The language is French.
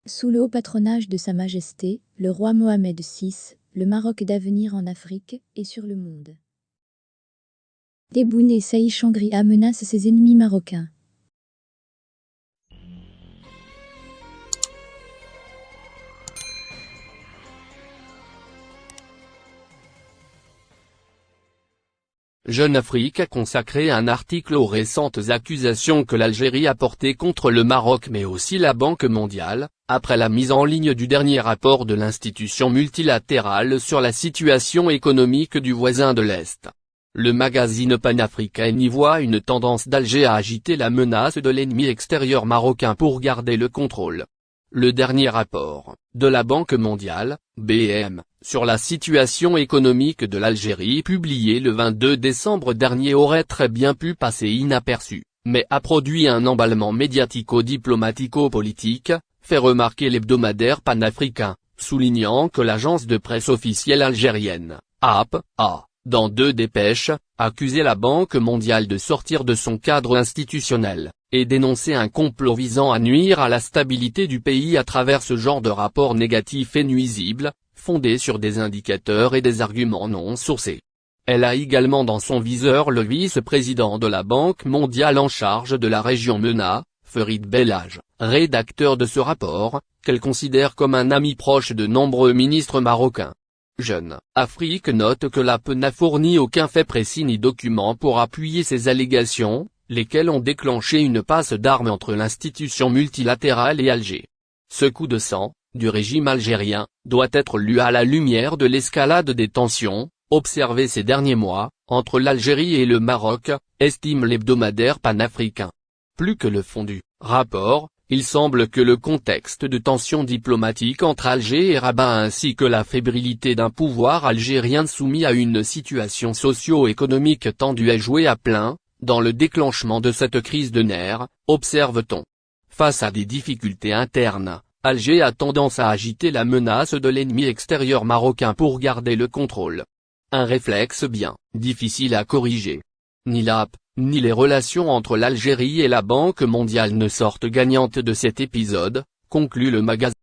Sous le haut patronage de Sa Majesté, le roi Mohamed VI, le Maroc d'avenir en Afrique et sur le monde. Tebboune Saïd Changria menace ses ennemis marocains. Jeune Afrique a consacré un article aux récentes accusations que l'Algérie a portées contre le Maroc mais aussi la Banque mondiale, après la mise en ligne du dernier rapport de l'institution multilatérale sur la situation économique du voisin de l'Est. Le magazine panafricain y voit une tendance d'Alger à agiter la menace de l'ennemi extérieur marocain pour garder le contrôle. Le dernier rapport, de la Banque mondiale, BM, sur la situation économique de l'Algérie publié le 22 décembre dernier aurait très bien pu passer inaperçu, mais a produit un emballement médiatico-diplomatico-politique, fait remarquer l'hebdomadaire panafricain, soulignant que l'agence de presse officielle algérienne, AP, a, dans 2 dépêches, accusé la Banque mondiale de sortir de son cadre institutionnel, et dénoncer un complot visant à nuire à la stabilité du pays à travers ce genre de rapport négatif et nuisible, fondé sur des indicateurs et des arguments non sourcés. Elle a également dans son viseur le vice-président de la Banque mondiale en charge de la région MENA, Farid Bellaj, rédacteur de ce rapport, qu'elle considère comme un ami proche de nombreux ministres marocains. Jeune Afrique note que l'AP n'a fourni aucun fait précis ni document pour appuyer ces allégations, lesquelles ont déclenché une passe d'armes entre l'institution multilatérale et Alger. Ce coup de sang, du régime algérien, doit être lu à la lumière de l'escalade des tensions, observées ces derniers mois, entre l'Algérie et le Maroc, estime l'hebdomadaire panafricain. Plus que le fond du rapport, il semble que le contexte de tensions diplomatiques entre Alger et Rabat ainsi que la fébrilité d'un pouvoir algérien soumis à une situation socio-économique tendue à jouer à plein, dans le déclenchement de cette crise de nerfs, observe-t-on. Face à des difficultés internes, Alger a tendance à agiter la menace de l'ennemi extérieur marocain pour garder le contrôle. Un réflexe bien difficile à corriger. Ni l'AP, ni les relations entre l'Algérie et la Banque mondiale ne sortent gagnantes de cet épisode, conclut le magazine.